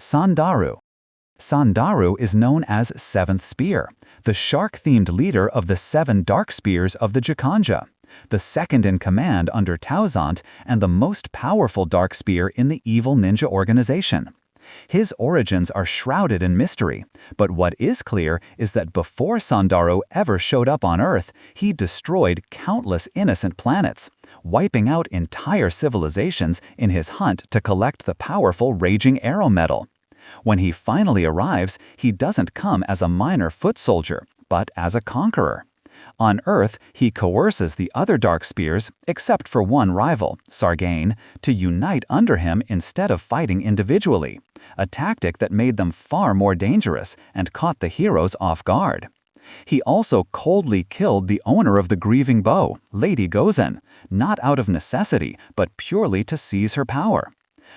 Sandaaru. Sandaaru is known as Seventh Spear, the shark-themed leader of the 7 Dark Spears of the Gikanja, the second in command under Taozant and the most powerful Dark Spear in the evil ninja organization. His origins are shrouded in mystery, but what is clear is that before Sandaaru ever showed up on Earth, he destroyed countless innocent planets, wiping out entire civilizations in his hunt to collect the powerful Raging Arrow Metal. When he finally arrives, he doesn't come as a minor foot soldier, but as a conqueror. On Earth, he coerces the other Dark Spears, except for one rival, Sargain, to unite under him instead of fighting individually, a tactic that made them far more dangerous and caught the heroes off guard. He also coldly killed the owner of the grieving bow, Lady Gozen, not out of necessity, but purely to seize her power.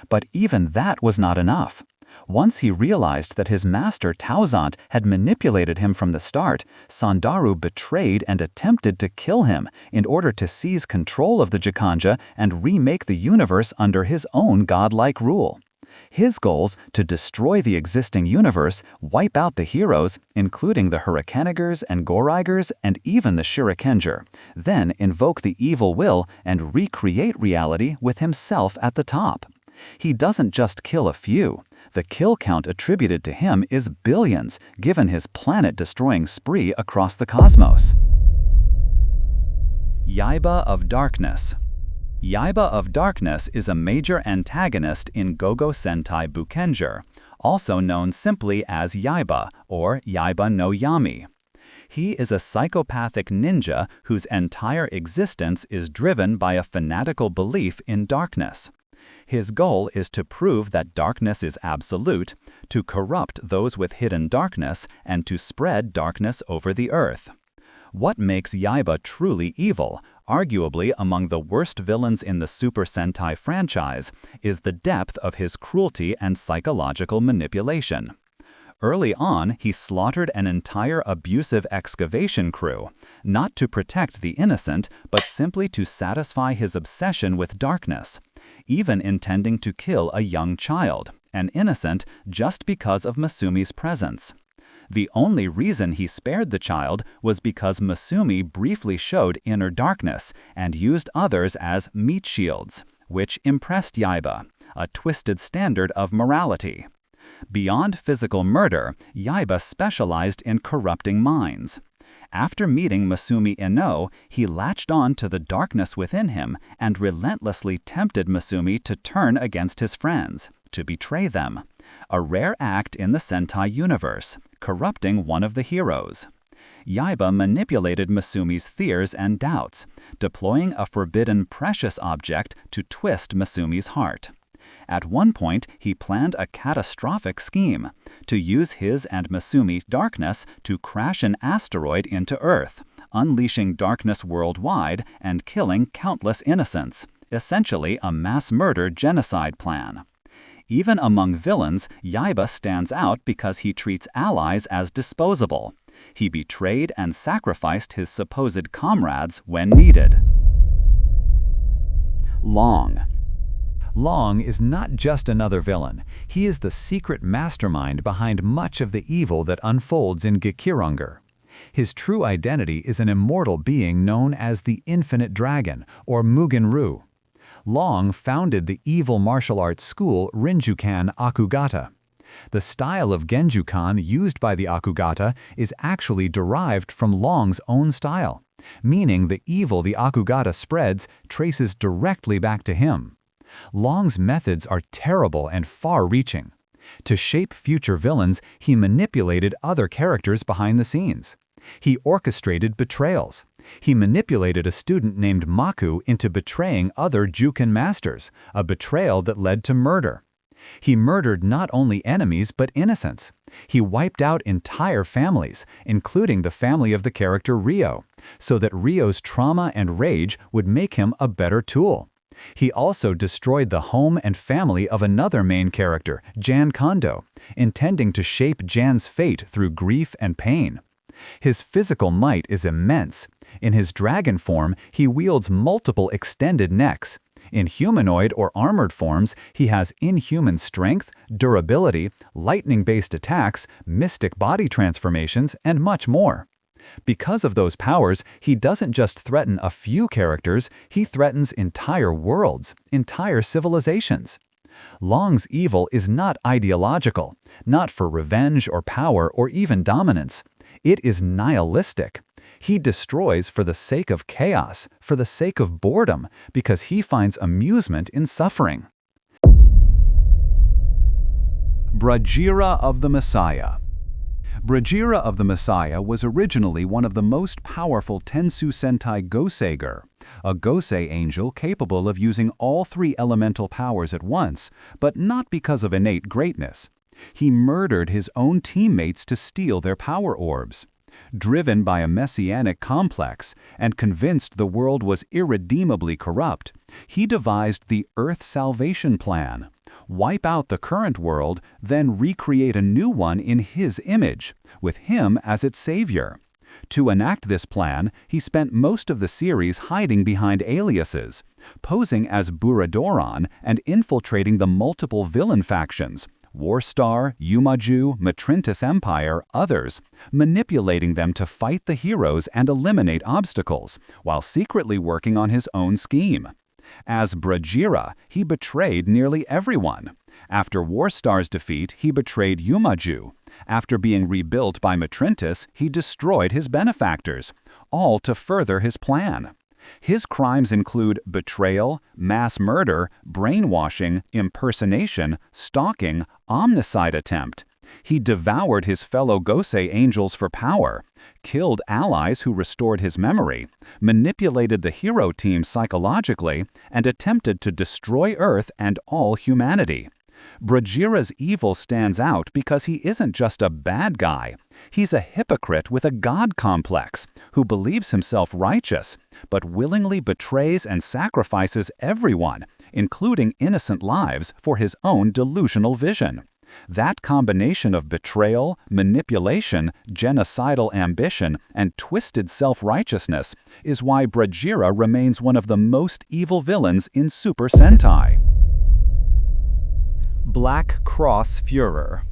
But even that was not enough. Once he realized that his master Taozant had manipulated him from the start, Sandaaru betrayed and attempted to kill him in order to seize control of the Gikanja and remake the universe under his own godlike rule. His goals to destroy the existing universe, wipe out the heroes, including the Hurricanegers and Goraigers and even the Shurikenger, then invoke the evil will and recreate reality with himself at the top. He doesn't just kill a few. The kill count attributed to him is billions, given his planet-destroying spree across the cosmos. Yaiba of Darkness. Yaiba of Darkness is a major antagonist in Gogo Sentai Bukenger, also known simply as Yaiba or Yaiba no Yami. He is a psychopathic ninja whose entire existence is driven by a fanatical belief in darkness. His goal is to prove that darkness is absolute, to corrupt those with hidden darkness, and to spread darkness over the earth. What makes Yaiba truly evil, arguably among the worst villains in the Super Sentai franchise, is the depth of his cruelty and psychological manipulation. Early on, he slaughtered an entire abusive excavation crew, not to protect the innocent, but simply to satisfy his obsession with darkness, even intending to kill a young child, an innocent, just because of Masumi's presence. The only reason he spared the child was because Masumi briefly showed inner darkness and used others as meat shields, which impressed Yaiba, a twisted standard of morality. Beyond physical murder, Yaiba specialized in corrupting minds. After meeting Masumi Ino, he latched on to the darkness within him and relentlessly tempted Masumi to turn against his friends, to betray them. A rare act in the Sentai universe, corrupting one of the heroes. Yaiba manipulated Masumi's fears and doubts, deploying a forbidden precious object to twist Masumi's heart. At one point, he planned a catastrophic scheme, to use his and Masumi's darkness to crash an asteroid into Earth, unleashing darkness worldwide and killing countless innocents, essentially a mass murder genocide plan. Even among villains, Yaiba stands out because he treats allies as disposable. He betrayed and sacrificed his supposed comrades when needed. Long. Long is not just another villain. He is the secret mastermind behind much of the evil that unfolds in Gikiranger. His true identity is an immortal being known as the Infinite Dragon, or Mugen-Ru. Long founded the evil martial arts school Rinjukan Akugata. The style of Genjukan used by the Akugata is actually derived from Long's own style, meaning the evil the Akugata spreads traces directly back to him. Long's methods are terrible and far-reaching. To shape future villains, he manipulated other characters behind the scenes. He orchestrated betrayals. He manipulated a student named Maku into betraying other Juken masters, a betrayal that led to murder. He murdered not only enemies but innocents. He wiped out entire families, including the family of the character Ryo, so that Ryo's trauma and rage would make him a better tool. He also destroyed the home and family of another main character, Jan Kondo, intending to shape Jan's fate through grief and pain. His physical might is immense. In his dragon form, he wields multiple extended necks. In humanoid or armored forms, he has inhuman strength, durability, lightning-based attacks, mystic body transformations, and much more. Because of those powers, he doesn't just threaten a few characters, he threatens entire worlds, entire civilizations. Long's evil is not ideological, not for revenge or power or even dominance. It is nihilistic. He destroys for the sake of chaos, for the sake of boredom, because he finds amusement in suffering. Brajira of the Messiah. Brajira of the Messiah was originally one of the most powerful Tensu Sentai Goseiger, a Gosei angel capable of using all three elemental powers at once, but not because of innate greatness. He murdered his own teammates to steal their power orbs. Driven by a messianic complex and convinced the world was irredeemably corrupt, he devised the Earth Salvation Plan. Wipe out the current world, then recreate a new one in his image, with him as its savior. To enact this plan, he spent most of the series hiding behind aliases, posing as Buradoran and infiltrating the multiple villain factions, Warstar, Yumaju, Matrintis Empire, others, manipulating them to fight the heroes and eliminate obstacles, while secretly working on his own scheme. As Brajira, he betrayed nearly everyone. After Warstar's defeat, he betrayed Yumaju. After being rebuilt by Matrintis, he destroyed his benefactors, all to further his plan. His crimes include betrayal, mass murder, brainwashing, impersonation, stalking, omnicide attempt. He devoured his fellow Gosei angels for power, killed allies who restored his memory, manipulated the hero team psychologically, and attempted to destroy Earth and all humanity. Brajira's evil stands out because he isn't just a bad guy. He's a hypocrite with a god complex who believes himself righteous, but willingly betrays and sacrifices everyone, including innocent lives, for his own delusional vision. That combination of betrayal, manipulation, genocidal ambition, and twisted self-righteousness is why Brajira remains one of the most evil villains in Super Sentai. Black Cross Fuhrer.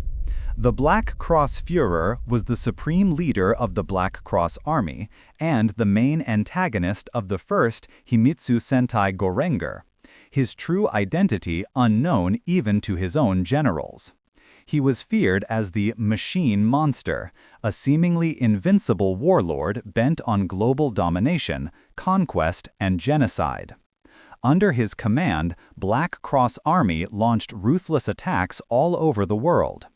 The Black Cross Fuhrer was the supreme leader of the Black Cross Army and the main antagonist of the first Himitsu Sentai Gorenger, his true identity unknown even to his own generals. He was feared as the Machine Monster, a seemingly invincible warlord bent on global domination, conquest, and genocide. Under his command, Black Cross Army launched ruthless attacks all over the world.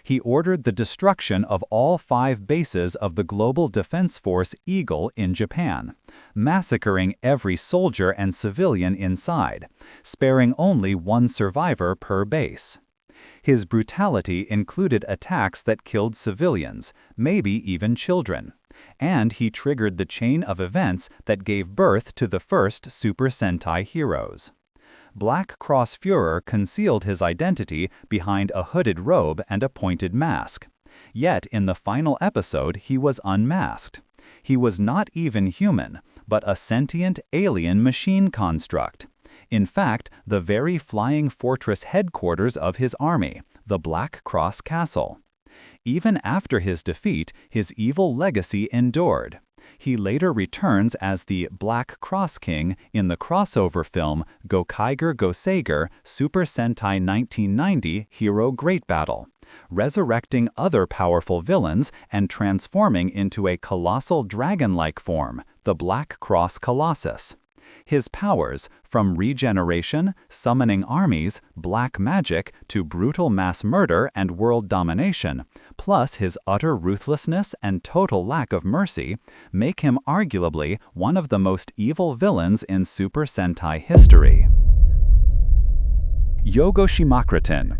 He ordered the destruction of all 5 bases of the Global Defense Force Eagle in Japan, massacring every soldier and civilian inside, sparing only 1 survivor per base. His brutality included attacks that killed civilians, maybe even children. And he triggered the chain of events that gave birth to the first Super Sentai heroes. Black Cross Fuhrer concealed his identity behind a hooded robe and a pointed mask. Yet in the final episode he was unmasked. He was not even human, but a sentient alien machine construct. In fact, the very flying fortress headquarters of his army, the Black Cross Castle. Even after his defeat, his evil legacy endured. He later returns as the Black Cross King in the crossover film Gokaiger Goseiger Super Sentai 1990 Hero Great Battle, resurrecting other powerful villains and transforming into a colossal dragon-like form, the Black Cross Colossus. His powers, from regeneration, summoning armies, black magic, to brutal mass murder and world domination, plus his utter ruthlessness and total lack of mercy, make him arguably one of the most evil villains in Super Sentai history. Yogoshimacritein.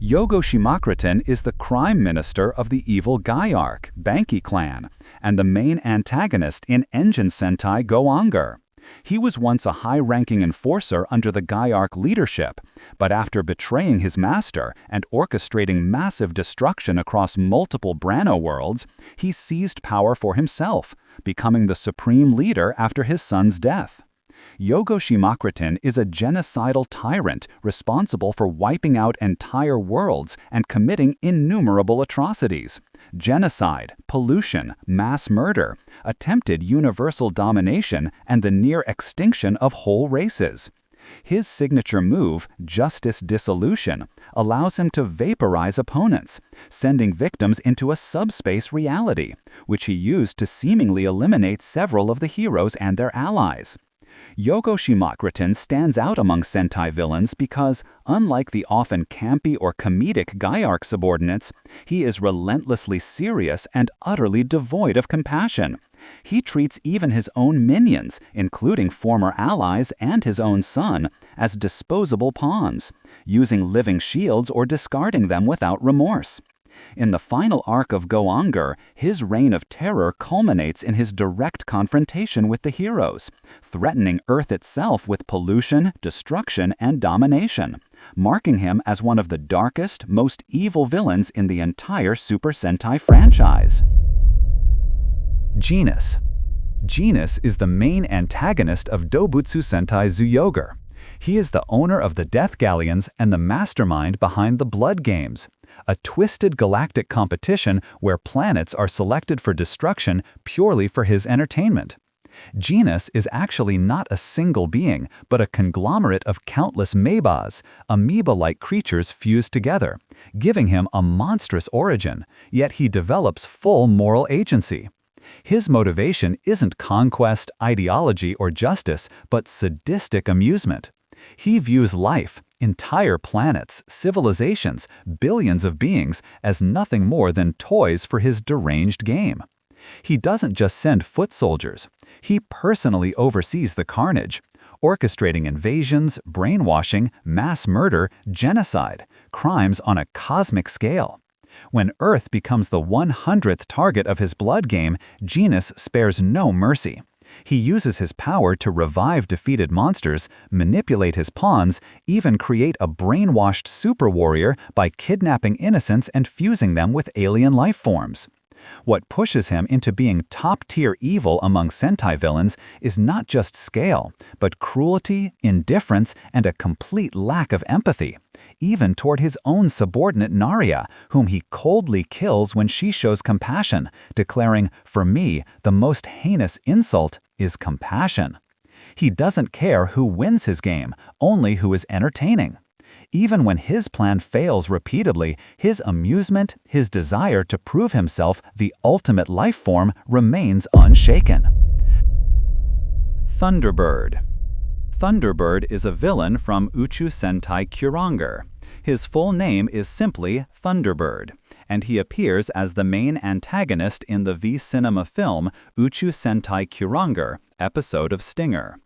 Yogoshimacritein is the crime minister of the evil Gaiark, Banki clan, and the main antagonist in Engine Sentai Go-Onger. He was once a high-ranking enforcer under the Gaiark leadership, but after betraying his master and orchestrating massive destruction across multiple Brano worlds, he seized power for himself, becoming the supreme leader after his son's death. Yogoshimacritein is a genocidal tyrant responsible for wiping out entire worlds and committing innumerable atrocities. Genocide, pollution, mass murder, attempted universal domination, and the near extinction of whole races. His signature move, Justice Dissolution, allows him to vaporize opponents, sending victims into a subspace reality, which he used to seemingly eliminate several of the heroes and their allies. Yogoshimacritein stands out among Sentai villains because, unlike the often campy or comedic Gaiarc subordinates, he is relentlessly serious and utterly devoid of compassion. He treats even his own minions, including former allies and his own son, as disposable pawns, using living shields or discarding them without remorse. In the final arc of Go Onger, his reign of terror culminates in his direct confrontation with the heroes, threatening Earth itself with pollution, destruction, and domination, marking him as one of the darkest, most evil villains in the entire Super Sentai franchise. Ginis. Ginis is the main antagonist of Dobutsu Sentai Zyuyoger. He is the owner of the Death Galleons and the mastermind behind the Blood Games, a twisted galactic competition where planets are selected for destruction purely for his entertainment. Ginis is actually not a single being, but a conglomerate of countless mebas, amoeba-like creatures fused together, giving him a monstrous origin, yet he develops full moral agency. His motivation isn't conquest, ideology, or justice, but sadistic amusement. He views life, entire planets, civilizations, billions of beings as nothing more than toys for his deranged game. He doesn't just send foot soldiers. He personally oversees the carnage, orchestrating invasions, brainwashing, mass murder, genocide, crimes on a cosmic scale. When Earth becomes the 100th target of his blood game, Ginis spares no mercy. He uses his power to revive defeated monsters, manipulate his pawns, even create a brainwashed super warrior by kidnapping innocents and fusing them with alien life forms. What pushes him into being top-tier evil among Sentai villains is not just scale, but cruelty, indifference, and a complete lack of empathy, even toward his own subordinate Naria, whom he coldly kills when she shows compassion, declaring, "For me, the most heinous insult is compassion." He doesn't care who wins his game, only who is entertaining. Even when his plan fails repeatedly, his amusement, his desire to prove himself the ultimate life form remains unshaken. Thunderbird. Thunderbird is a villain from Uchu Sentai Kuranger. His full name is simply Thunderbird, and he appears as the main antagonist in the V-Cinema film Uchu Sentai Kuranger, episode of Stinger.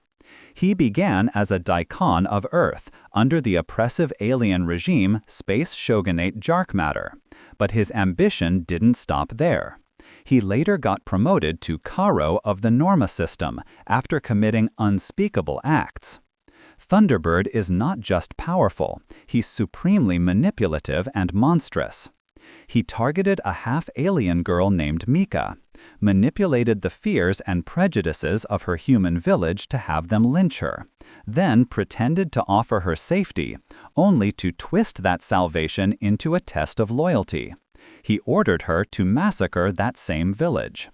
He began as a daikon of Earth, under the oppressive alien regime Space Shogunate Jarkmatter, but his ambition didn't stop there. He later got promoted to Karo of the Norma system after committing unspeakable acts. Thunderbird is not just powerful, he's supremely manipulative and monstrous. He targeted a half-alien girl named Mika, manipulated the fears and prejudices of her human village to have them lynch her, then pretended to offer her safety, only to twist that salvation into a test of loyalty. He ordered her to massacre that same village.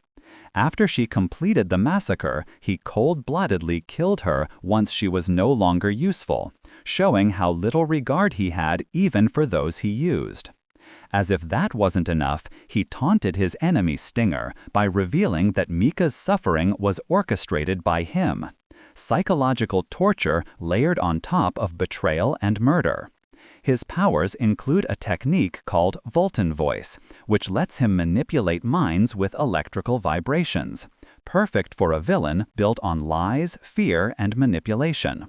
After she completed the massacre, he cold-bloodedly killed her once she was no longer useful, showing how little regard he had even for those he used. As if that wasn't enough, he taunted his enemy Stinger by revealing that Mika's suffering was orchestrated by him. Psychological torture layered on top of betrayal and murder. His powers include a technique called Vultan Voice, which lets him manipulate minds with electrical vibrations, perfect for a villain built on lies, fear, and manipulation.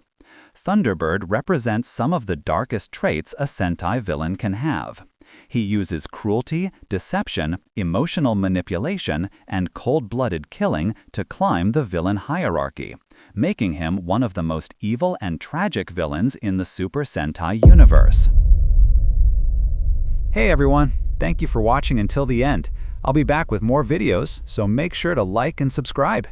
Thunderbird represents some of the darkest traits a Sentai villain can have. He uses cruelty, deception, emotional manipulation, and cold-blooded killing to climb the villain hierarchy, making him one of the most evil and tragic villains in the Super Sentai universe. Hey everyone, thank you for watching until the end. I'll be back with more videos, so make sure to like and subscribe.